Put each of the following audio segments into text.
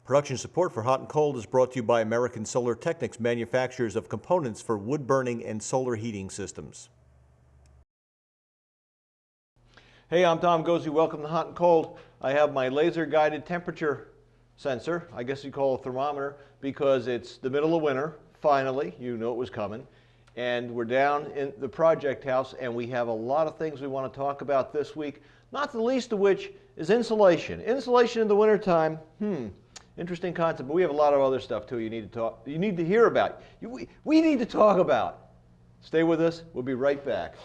Production support for Hot and Cold is brought to you by American Solar Technics, manufacturers of components for wood burning and solar heating systems. Hey, I'm Tom Gozy. Welcome to Hot and Cold. I have my laser guided temperature sensor, I guess you call it a thermometer, because it's the middle of winter, finally, you know it was coming, and we're down in the project house and we have a lot of things we want to talk about this week, not the least of which is insulation. Insulation in the wintertime, interesting concept, but we have a lot of other stuff too you need to hear about. We need to talk about. Stay with us, we'll be right back.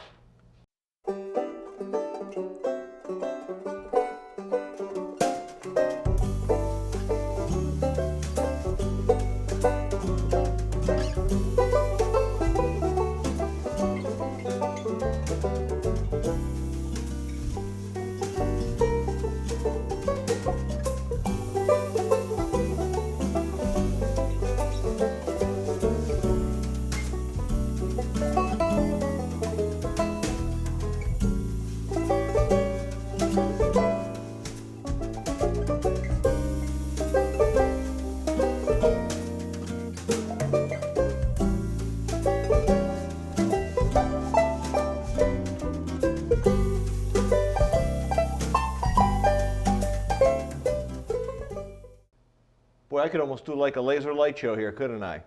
Boy, I could almost do like a laser light show here, couldn't I?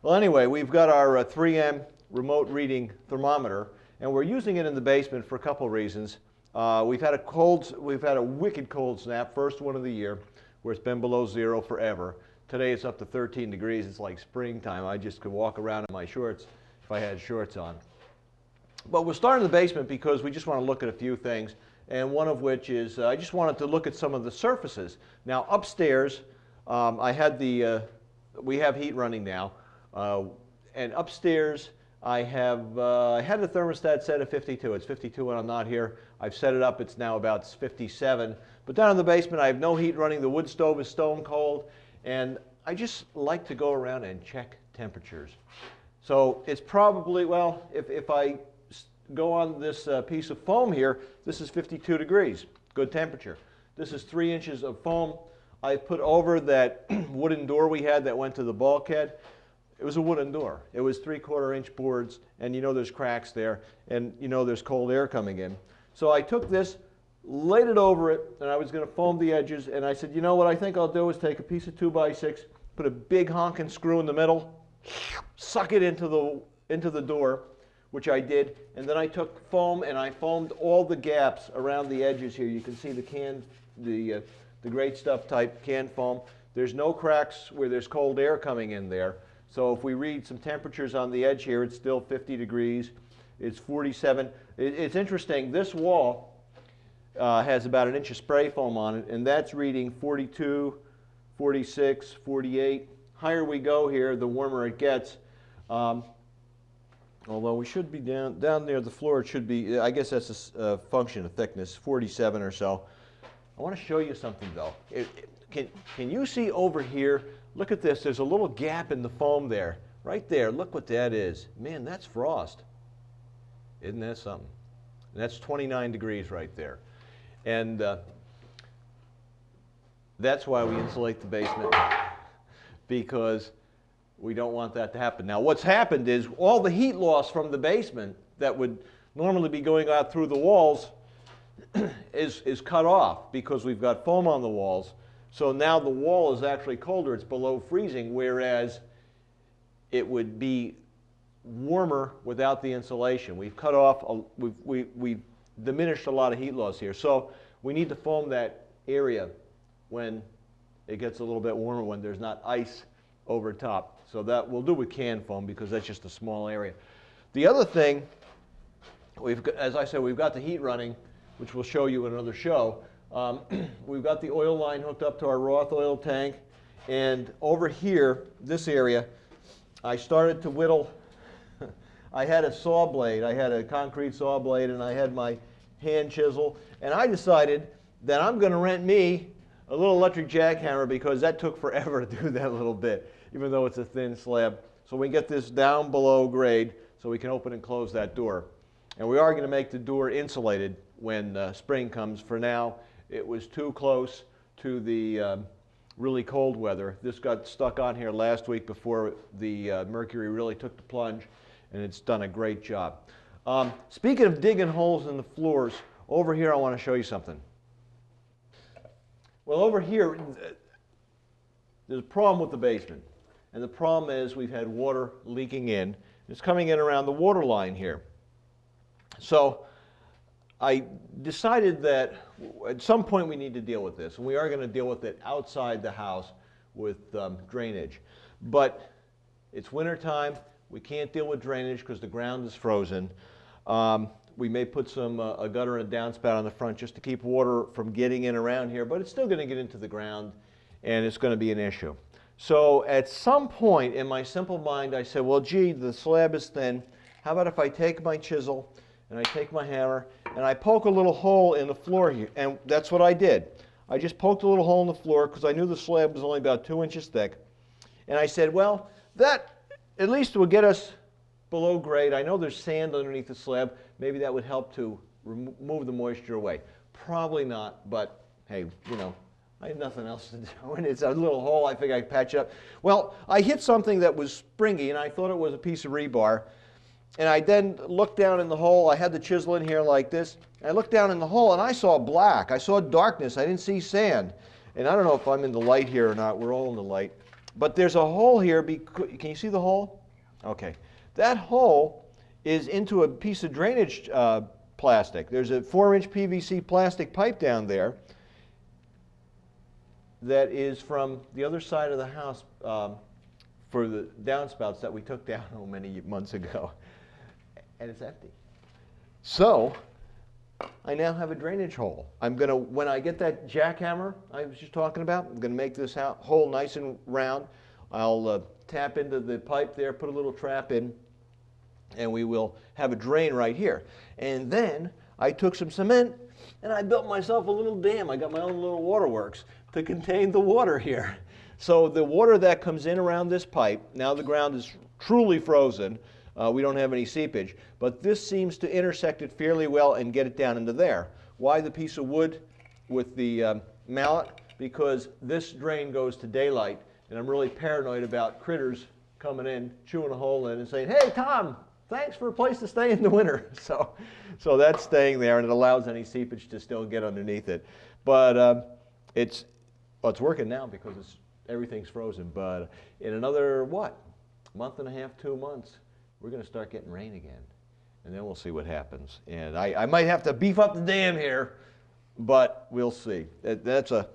Well, anyway, we've got our 3M remote reading thermometer, and we're using it in the basement for a couple reasons. We've had a wicked cold snap, first one of the year, where it's been below zero forever. Today it's up to 13 degrees. It's like springtime. I just could walk around in my shorts if I had shorts on. But we're starting in the basement because we just want to look at a few things, and one of which is I just wanted to look at some of the surfaces. Now, upstairs, we have heat running now, and upstairs I had the thermostat set at 52. It's 52 when I'm not here. I've set it up, it's now about 57. But down in the basement I have no heat running. The wood stove is stone cold, and I just like to go around and check temperatures. So it's probably, well, if I go on this piece of foam here, this is 52 degrees, good temperature. This is 3 inches of foam. I put over that wooden door we had that went to the bulkhead. It was a wooden door. It was 3/4 inch boards, and you know there's cracks there, and you know there's cold air coming in. So I took this, laid it over it, and I was going to foam the edges, and I said, you know what I think I'll do is take a piece of 2x6, put a big honking screw in the middle, suck it into the door, which I did, and then I took foam and I foamed all the gaps around the edges here. You can see the great stuff type can foam. There's no cracks where there's cold air coming in there. So if we read some temperatures on the edge here, it's still 50 degrees. It's 47. It's interesting, this wall has about 1 inch of spray foam on it, and that's reading 42, 46, 48. Higher we go here, the warmer it gets. Although we should be down near the floor, it should be, I guess that's a function of thickness, 47 or so. I want to show you something though. Can you see over here? Look at this. There's a little gap in the foam there. Right there. Look what that is. Man, that's frost. Isn't that something? And that's 29 degrees right there. And that's why we insulate the basement, because we don't want that to happen. Now, what's happened is all the heat loss from the basement that would normally be going out through the walls is cut off because we've got foam on the walls. So now the wall is actually colder. It's below freezing, whereas it would be warmer without the insulation. We've cut off, we've diminished a lot of heat loss here. So we need to foam that area when it gets a little bit warmer, when there's not ice over top. So that we'll do with can foam because that's just a small area. The other thing, as I said, we've got the heat running, which we'll show you in another show. We've got the oil line hooked up to our Roth oil tank, and over here, this area, I started to whittle. I had a saw blade, I had a concrete saw blade, and I had my hand chisel, and I decided that I'm going to rent me a little electric jackhammer because that took forever to do that little bit, even though it's a thin slab. So we get this down below grade so we can open and close that door. And we are going to make the door insulated when spring comes. For now, it was too close to the really cold weather. This got stuck on here last week before the mercury really took the plunge, and it's done a great job. Speaking of digging holes in the floors, over here I want to show you something. Well, over here, there's a problem with the basement. And the problem is we've had water leaking in. It's coming in around the water line here. So I decided that at some point we need to deal with this. And we are going to deal with it outside the house with drainage. But it's winter time. We can't deal with drainage because the ground is frozen. We may put a gutter and a downspout on the front just to keep water from getting in around here, but it's still going to get into the ground, and it's going to be an issue. So at some point in my simple mind, I said, well, gee, the slab is thin. How about if I take my chisel and I take my hammer and I poke a little hole in the floor here? And that's what I did. I just poked a little hole in the floor because I knew the slab was only about 2 inches thick. And I said, well, that at least will get us below grade. I know there's sand underneath the slab. Maybe that would help to remove the moisture away. Probably not, but hey, you know, I have nothing else to do, and it's a little hole. I think I patch it up. Well, I hit something that was springy, and I thought it was a piece of rebar. And I then looked down in the hole. I had the chisel in here like this. I looked down in the hole, and I saw black. I saw darkness. I didn't see sand. And I don't know if I'm in the light here or not. We're all in the light. But there's a hole here. Can you see the hole? Okay. That hole is into a piece of drainage plastic. There's a 4-inch PVC plastic pipe down there that is from the other side of the house for the downspouts that we took down many months ago. And it's empty. So I now have a drainage hole. I'm going to, when I get that jackhammer I was just talking about, I'm going to make this hole nice and round. I'll tap into the pipe there, put a little trap in, and we will have a drain right here. And then I took some cement and I built myself a little dam. I got my own little waterworks to contain the water here. So the water that comes in around this pipe, now the ground is truly frozen. We don't have any seepage, but this seems to intersect it fairly well and get it down into there. Why the piece of wood with the mallet? Because this drain goes to daylight, and I'm really paranoid about critters coming in, chewing a hole in and saying, hey, Tom, thanks for a place to stay in the winter. So that's staying there, and it allows any seepage to still get underneath it. But it's working now because everything's frozen. But in another, month and a half, 2 months, we're going to start getting rain again. And then we'll see what happens. And I might have to beef up the dam here, but we'll see. That's a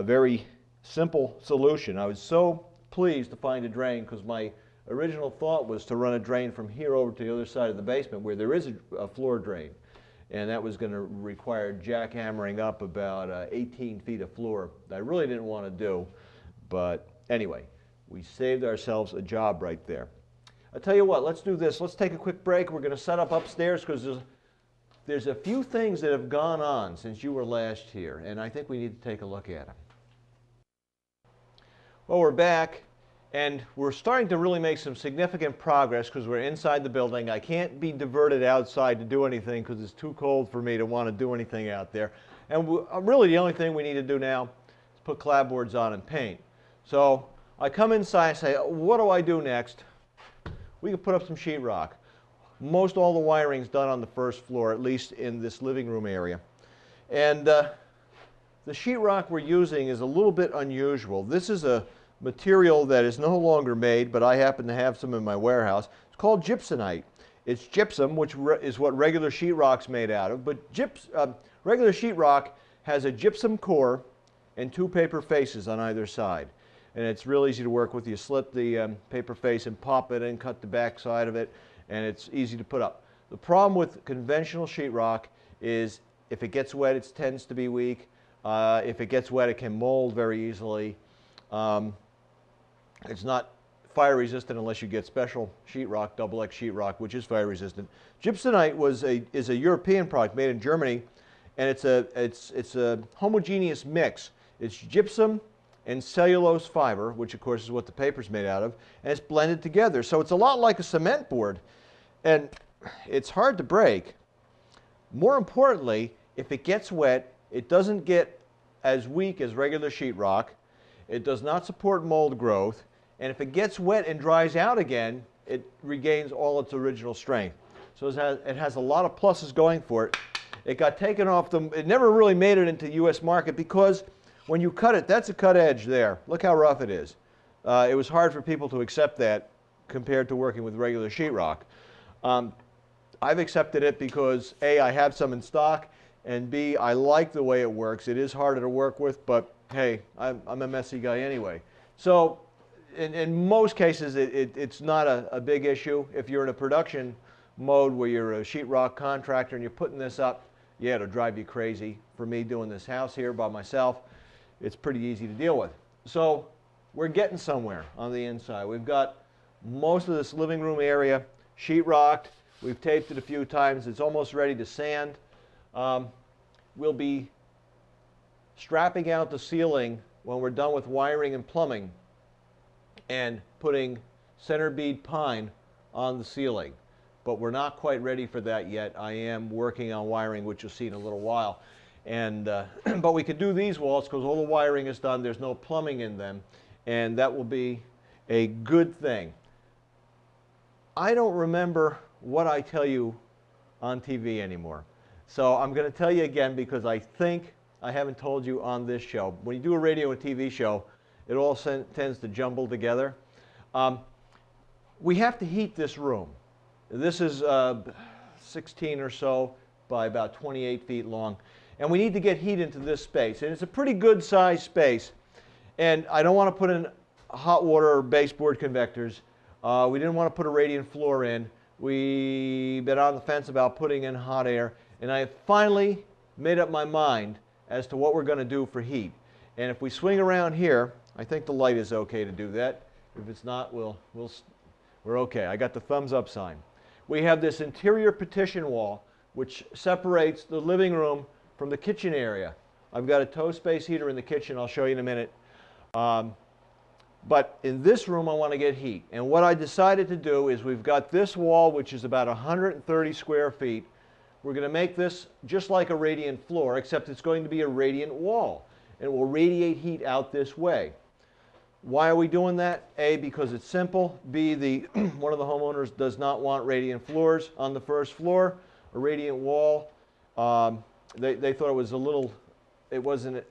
very simple solution. I was so pleased to find a drain because my original thought was to run a drain from here over to the other side of the basement where there is a floor drain. And that was going to require jackhammering up about 18 feet of floor that I really didn't want to do. But anyway, we saved ourselves a job right there. I'll tell you what, let's do this. Let's take a quick break. We're going to set up upstairs because there's a few things that have gone on since you were last here, and I think we need to take a look at them. Well, we're back, and we're starting to really make some significant progress because we're inside the building. I can't be diverted outside to do anything because it's too cold for me to want to do anything out there. And really the only thing we need to do now is put clapboards on and paint. So I come inside and say, what do I do next? We can put up some sheetrock. Most all the wiring's done on the first floor, at least in this living room area. And the sheetrock we're using is a little bit unusual. This is a material that is no longer made, but I happen to have some in my warehouse. It's called gypsumite. It's gypsum, which is what regular sheetrock's made out of, but regular sheetrock has a gypsum core and 2 paper faces on either side. And it's real easy to work with. You slip the paper face and pop it in, cut the back side of it, and it's easy to put up. The problem with conventional sheetrock is if it gets wet, it tends to be weak. If it gets wet, it can mold very easily. It's not fire resistant unless you get special sheetrock, double-X sheetrock, which is fire resistant. Gypsumite is a European product made in Germany, and it's a homogeneous mix. It's gypsum and cellulose fiber, which of course is what the paper's made out of, and it's blended together. So it's a lot like a cement board, and it's hard to break. More importantly, if it gets wet, it doesn't get as weak as regular sheetrock, It does not support mold growth, and if it gets wet and dries out again, it regains all its original strength. So it has a lot of pluses going for it. It got taken off it never really made it into the U.S. market because when you cut it, that's a cut edge there. Look how rough it is. It was hard for people to accept that compared to working with regular sheetrock. I've accepted it because A, I have some in stock, and B, I like the way it works. It is harder to work with, but hey, I'm a messy guy anyway. So in most cases, it's not a big issue. If you're in a production mode where you're a sheetrock contractor and you're putting this up, yeah, it'll drive you crazy. For me doing this house here by myself, it's pretty easy to deal with. So we're getting somewhere on the inside. We've got most of this living room area sheetrocked. We've taped it a few times. It's almost ready to sand. We'll be strapping out the ceiling when we're done with wiring and plumbing and putting center bead pine on the ceiling. But we're not quite ready for that yet. I am working on wiring, which you'll see in a little while. And, but we could do these walls because all the wiring is done. There's no plumbing in them. And that will be a good thing. I don't remember what I tell you on TV anymore. So I'm going to tell you again because I think I haven't told you on this show. When you do a radio and TV show, it all tends to jumble together. We have to heat this room. This is 16 or so by about 28 feet long. And we need to get heat into this space. And it's a pretty good sized space. And I don't want to put in hot water or baseboard convectors. We didn't want to put a radiant floor in. We've been on the fence about putting in hot air. And I finally made up my mind as to what we're going to do for heat. And if we swing around here, I think the light is okay to do that. If it's not, we're okay. I got the thumbs up sign. We have this interior partition wall which separates the living room from the kitchen area. I've got a toe space heater in the kitchen. I'll show you in a minute. But in this room, I want to get heat. And what I decided to do is we've got this wall, which is about 130 square feet. We're going to make this just like a radiant floor, except it's going to be a radiant wall. And it will radiate heat out this way. Why are we doing that? A, because it's simple. B, one of the homeowners does not want radiant floors on the first floor. A radiant wall, they thought it was a little, it wasn't,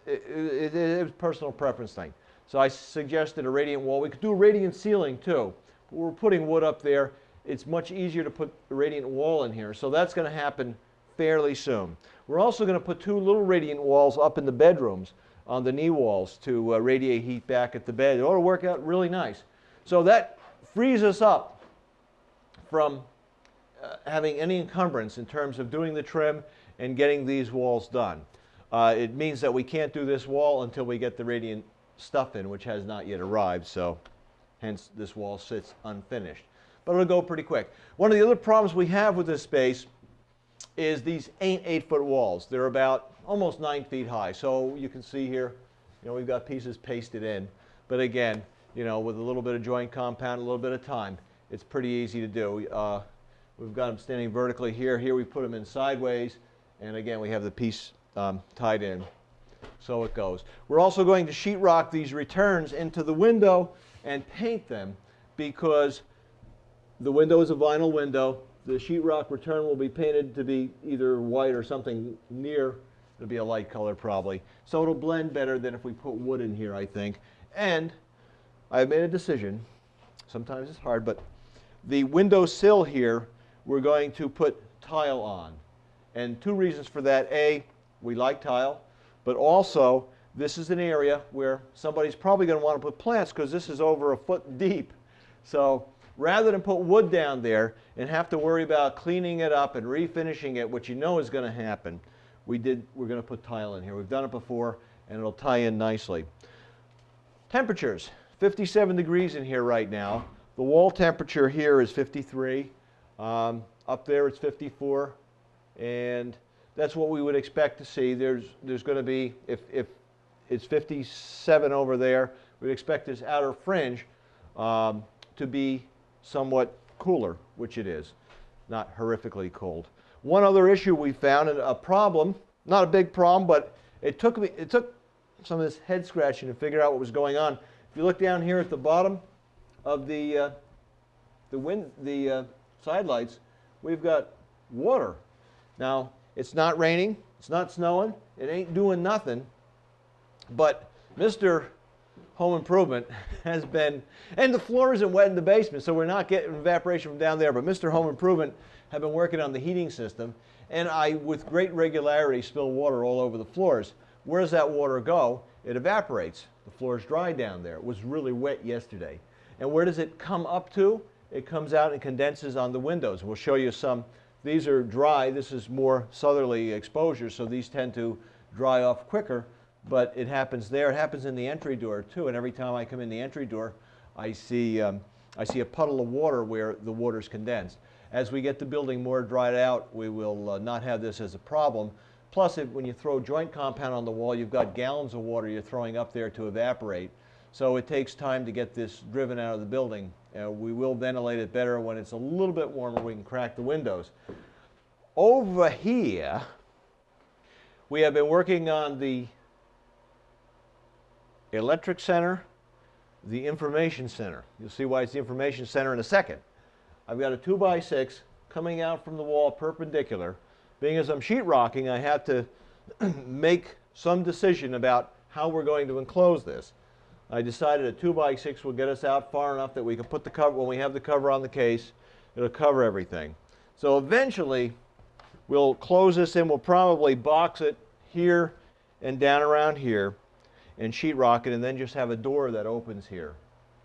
it was a personal preference thing. So I suggested a radiant wall. We could do a radiant ceiling too. But we're putting wood up there. It's much easier to put a radiant wall in here. So that's going to happen fairly soon. We're also going to put two little radiant walls up in the bedrooms on the knee walls to radiate heat back at the bed. It ought to work out really nice. So that frees us up from having any encumbrance in terms of doing the trim and getting these walls done. It means that we can't do this wall until we get the radiant stuff in, which has not yet arrived, so hence this wall sits unfinished. But it'll go pretty quick. One of the other problems we have with this space is these ain't 8-foot walls. They're about almost 9 feet high. So you can see here, we've got pieces pasted in. But again, with a little bit of joint compound, a little bit of time, it's pretty easy to do. We've got them standing vertically here. Here we put them in sideways. And again, we have the piece tied in. So it goes. We're also going to sheetrock these returns into the window and paint them because the window is a vinyl window. The sheetrock return will be painted to be either white or something near. It'll be a light color probably. So it'll blend better than if we put wood in here, I think. And I've made a decision. Sometimes it's hard, but the window sill here, we're going to put tile on. And two reasons for that. A, we like tile, but also this is an area where somebody's probably going to want to put plants because this is over a foot deep. So rather than put wood down there and have to worry about cleaning it up and refinishing it, which is going to happen, we're going to put tile in here. We've done it before, and it'll tie in nicely. Temperatures, 57 degrees in here right now. The wall temperature here is 53. Up there it's 54, and that's what we would expect to see. There's going to be, if it's 57 over there, we'd expect this outer fringe to be somewhat cooler, which it is, not horrifically cold. One other issue we found, and a problem, not a big problem, but it took some of this head scratching to figure out what was going on. If you look down here at the bottom of the side lights, we've got water. Now, it's not raining, it's not snowing, it ain't doing nothing, but Mr. Home Improvement has been, and the floor isn't wet in the basement, so we're not getting evaporation from down there, but Mr. Home Improvement have been working on the heating system, and I, with great regularity, spill water all over the floors. Where does that water go? It evaporates. The floor is dry down there. It was really wet yesterday. And where does it come up to? It comes out and condenses on the windows. We'll show you some. These are dry. This is more southerly exposure, so these tend to dry off quicker. But it happens there. It happens in the entry door too. And every time I come in the entry door, I see a puddle of water where the water's condensed. As we get the building more dried out, we will not have this as a problem. Plus, when you throw joint compound on the wall, you've got gallons of water you're throwing up there to evaporate. So it takes time to get this driven out of the building. We will ventilate it better when it's a little bit warmer. We can crack the windows. Over here, we have been working on the electric center, the information center. You'll see why it's the information center in a second. I've got a 2x6 coming out from the wall perpendicular. Being as I'm sheetrocking, I have to make some decision about how we're going to enclose this. I decided a 2x6 will get us out far enough that we can put the cover, when we have the cover on the case, it'll cover everything. So eventually, we'll close this in. We'll probably box it here and down around here and sheetrock it, and then just have a door that opens here,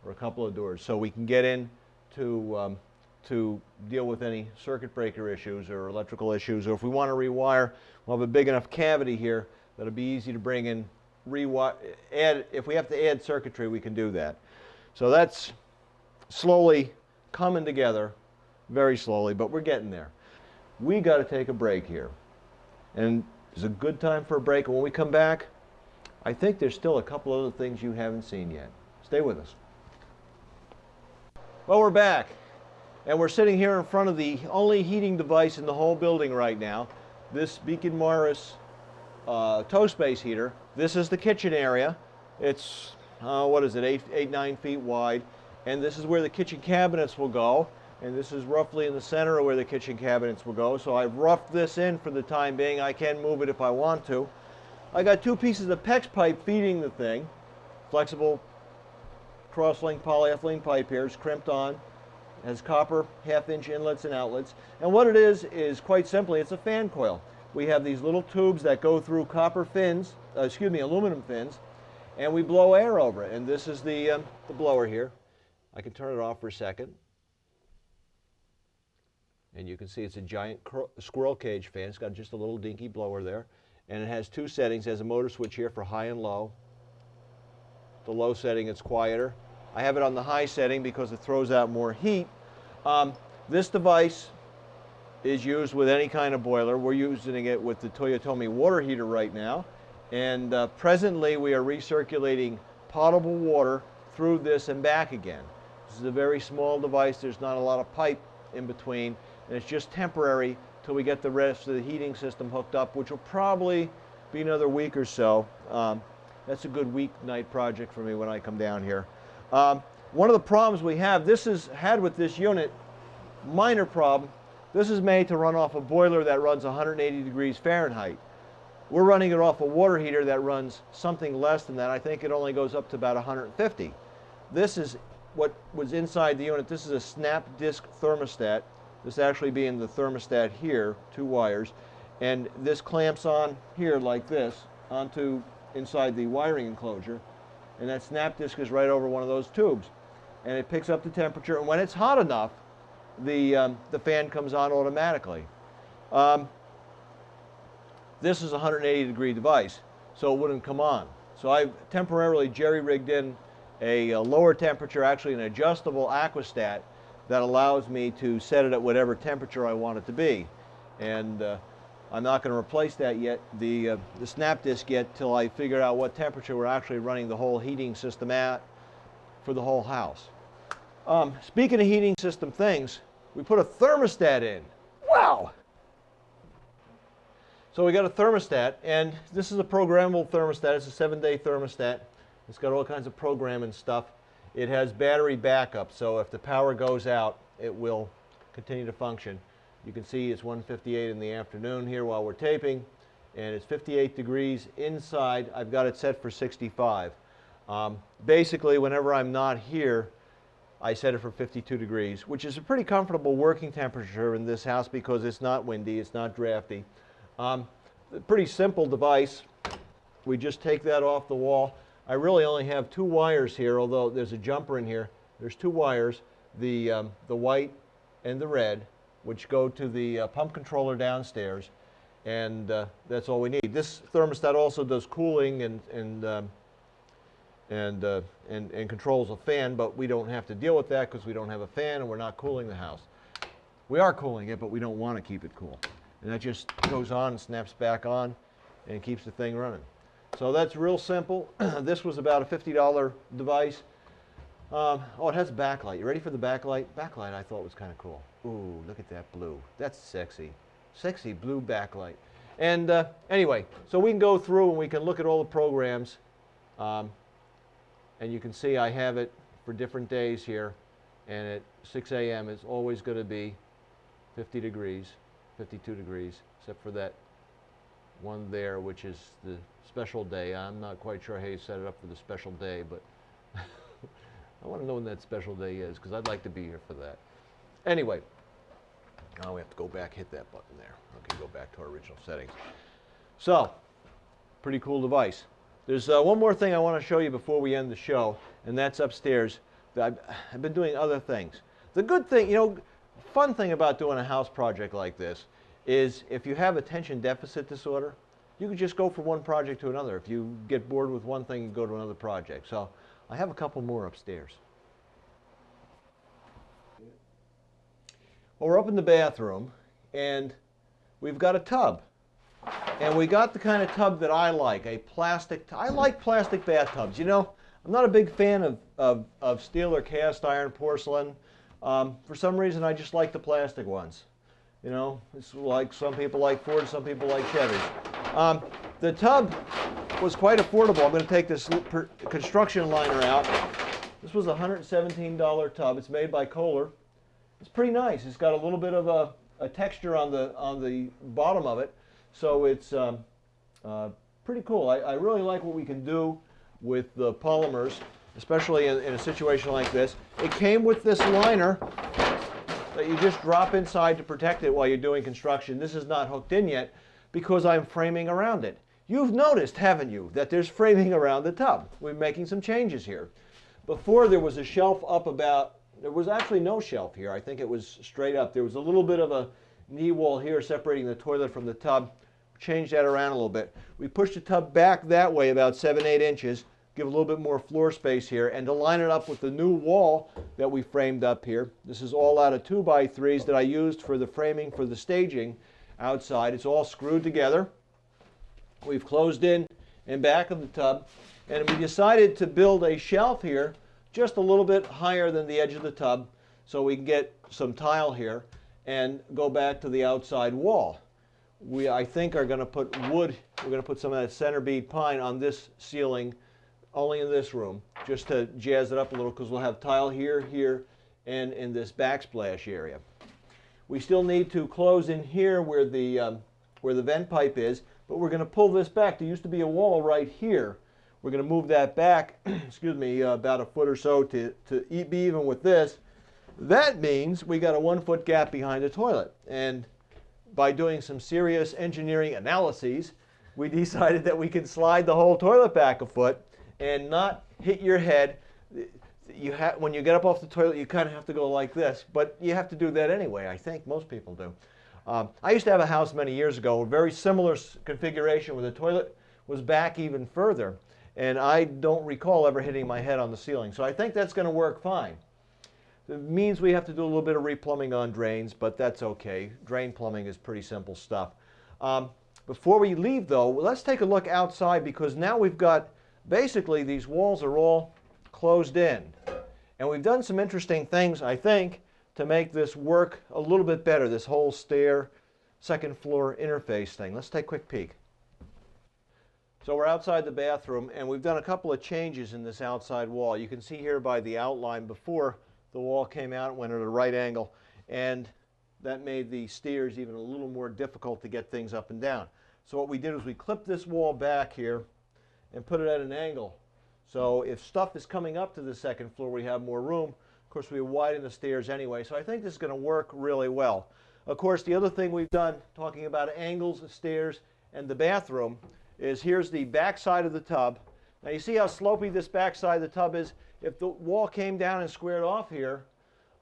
or a couple of doors, so we can get in to deal with any circuit breaker issues or electrical issues, or if we want to rewire, we'll have a big enough cavity here that'll be easy to bring in, if we have to add circuitry, we can do that. So that's slowly coming together, very slowly, but we're getting there. We got to take a break here, and it's a good time for a break, and when we come back, I think there's still a couple other things you haven't seen yet. Stay with us. Well, we're back. And we're sitting here in front of the only heating device in the whole building right now, this Beacon Morris toe space heater. This is the kitchen area. It's, what is it, 9 feet wide. And this is where the kitchen cabinets will go. And this is roughly in the center of where the kitchen cabinets will go. So I've roughed this in for the time being. I can move it if I want to. I got 2 pieces of PEX pipe feeding the thing. Flexible cross-linked polyethylene pipe here. It's crimped on. It has copper 1/2-inch inlets and outlets. And what it is quite simply, it's a fan coil. We have these little tubes that go through copper fins, aluminum fins, and we blow air over it. And this is the blower here. I can turn it off for a second. And you can see it's a giant squirrel cage fan. It's got just a little dinky blower there. And it has 2 settings. It has a motor switch here for high and low. The low setting, it's quieter. I have it on the high setting because it throws out more heat. This device is used with any kind of boiler. We're using it with the Toyotomi water heater right now. And presently we are recirculating potable water through this and back again. This is a very small device. There's not a lot of pipe in between. And it's just temporary till we get the rest of the heating system hooked up, which will probably be another week or so. That's a good weeknight project for me when I come down here. One of the problems we have, this is had with this unit, minor problem, this is made to run off a boiler that runs 180 degrees Fahrenheit. We're running it off a water heater that runs something less than that. I think it only goes up to about 150. This is what was inside the unit. This is a snap disc thermostat. This actually being the thermostat here, 2 wires. And this clamps on here like this onto inside the wiring enclosure. And that snap disc is right over one of those tubes. And it picks up the temperature. And when it's hot enough, the fan comes on automatically. This is a 180 degree device, so it wouldn't come on. So I've temporarily jerry-rigged in a lower temperature, actually an adjustable aquastat that allows me to set it at whatever temperature I want it to be. And I'm not going to replace that yet, the snap disc yet, till I figure out what temperature we're actually running the whole heating system at for the whole house. Speaking of heating system things, we put a thermostat in. Wow! So we got a thermostat, and this is a programmable thermostat. It's a 7-day thermostat. It's got all kinds of programming stuff. It has battery backup, so if the power goes out, it will continue to function. You can see it's 1:58 in the afternoon here while we're taping, and it's 58 degrees inside. I've got it set for 65. Basically, whenever I'm not here, I set it for 52 degrees, which is a pretty comfortable working temperature in this house because it's not windy, it's not drafty. A pretty simple device. We just take that off the wall. I really only have 2 wires here, although there's a jumper in here. There's 2 wires, the white and the red, which go to the pump controller downstairs, and that's all we need. This thermostat also does cooling and controls a fan, but we don't have to deal with that because we don't have a fan and we're not cooling the house. We are cooling it, but we don't want to keep it cool. And that just goes on and snaps back on and keeps the thing running. So that's real simple. This was about a $50 device. Oh, it has a backlight. You ready for the backlight? Backlight I thought was kind of cool. Ooh, look at that blue. That's sexy. Sexy blue backlight. And anyway, so we can go through and we can look at all the programs. And you can see I have it for different days here. And at 6 a.m. it's always going to be 50 degrees, 52 degrees, except for that one there, which is the special day. I'm not quite sure how you set it up for the special day, but I want to know when that special day is because I'd like to be here for that. Anyway, now we have to go back, hit that button there. Okay, go back to our original settings. So, pretty cool device. There's one more thing I want to show you before we end the show, and that's upstairs. I've been doing other things. The good thing, you know, fun thing about doing a house project like this is if you have attention deficit disorder, you can just go from one project to another. If you get bored with one thing, you go to another project. So I have a couple more upstairs. Well, we're up in the bathroom, and we've got a tub. And we got the kind of tub that I like, a plastic. I like plastic bathtubs. You know, I'm not a big fan of steel or cast iron porcelain. For some reason, I just like the plastic ones. You know, it's like some people like Ford, some people like Chevys. The tub was quite affordable. I'm going to take this construction liner out. This was a $117 tub. It's made by Kohler. It's pretty nice. It's got a little bit of a texture on the bottom of it, so it's pretty cool. I really like what we can do with the polymers, especially in a situation like this. It came with this liner that you just drop inside to protect it while you're doing construction. This is not hooked in yet because I'm framing around it. You've noticed, haven't you, that there's framing around the tub. We're making some changes here. Before there was a shelf up about, there was actually no shelf here. I think it was straight up. There was a little bit of a knee wall here separating the toilet from the tub. Changed that around a little bit. We pushed the tub back that way about 7-8 inches, give a little bit more floor space here, and to line it up with the new wall that we framed up here. This is all out of 2x3s that I used for the framing for the staging outside. It's all screwed together. We've closed in and back of the tub, and we decided to build a shelf here just a little bit higher than the edge of the tub so we can get some tile here and go back to the outside wall. We, I think, are going to put wood, we're going to put some of that center bead pine on this ceiling, only in this room, just to jazz it up a little, because we'll have tile here, here, and in this backsplash area. We still need to close in here where the vent pipe is, but we're going to pull this back. There used to be a wall right here. We're going to move that back, excuse me, about a foot or so to be even with this. That means we got a 1-foot gap behind the toilet. And by doing some serious engineering analyses, we decided that we could slide the whole toilet back a foot and not hit your head. When you get up off the toilet, you kind of have to go like this, but you have to do that anyway. I think most people do. I used to have a house many years ago, a very similar configuration where the toilet was back even further, and I don't recall ever hitting my head on the ceiling. So I think that's going to work fine. It means we have to do a little bit of replumbing on drains, but that's okay. Drain plumbing is pretty simple stuff. Before we leave, though, let's take a look outside, because now we've got, basically, these walls are all closed in. And we've done some interesting things, I think, to make this work a little bit better. This whole stair second floor interface thing. Let's take a quick peek. So we're outside the bathroom, and we've done a couple of changes in this outside wall. You can see here by the outline before the wall came out, it went at a right angle, and that made the stairs even a little more difficult to get things up and down. So what we did was we clipped this wall back here and put it at an angle. So if stuff is coming up to the second floor, we have more room. Of course, we widen the stairs anyway, so I think this is going to work really well. Of course, the other thing we've done, talking about angles of stairs and the bathroom, is here's the back side of the tub. Now you see how slopey this back side of the tub is? If the wall came down and squared off here,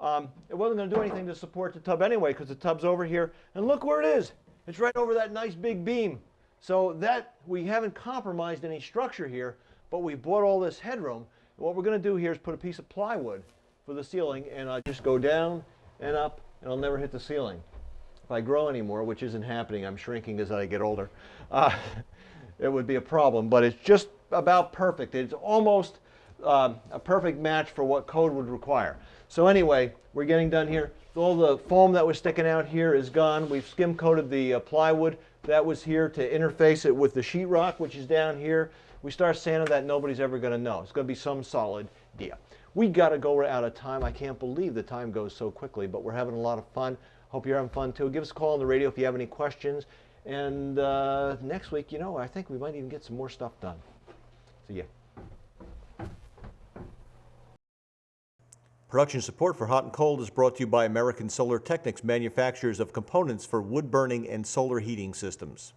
it wasn't going to do anything to support the tub anyway, because the tub's over here. And look where it is. It's right over that nice big beam. So that we haven't compromised any structure here, but we bought all this headroom. And what we're going to do here is put a piece of plywood for the ceiling, and I just go down and up, and I'll never hit the ceiling. If I grow anymore, which isn't happening, I'm shrinking as I get older, it would be a problem, but it's just about perfect. It's almost a perfect match for what code would require. So anyway, we're getting done here. All the foam that was sticking out here is gone. We've skim coated the plywood that was here to interface it with the sheetrock, which is down here. We start sanding that, nobody's ever going to know. It's going to be some solid deal. We got to go, we're out of time. I can't believe the time goes so quickly, but we're having a lot of fun. Hope you're having fun too. Give us a call on the radio if you have any questions. And next week, you know, I think we might even get some more stuff done. See ya. Production support for Hot and Cold is brought to you by American Solar Technics, manufacturers of components for wood burning and solar heating systems.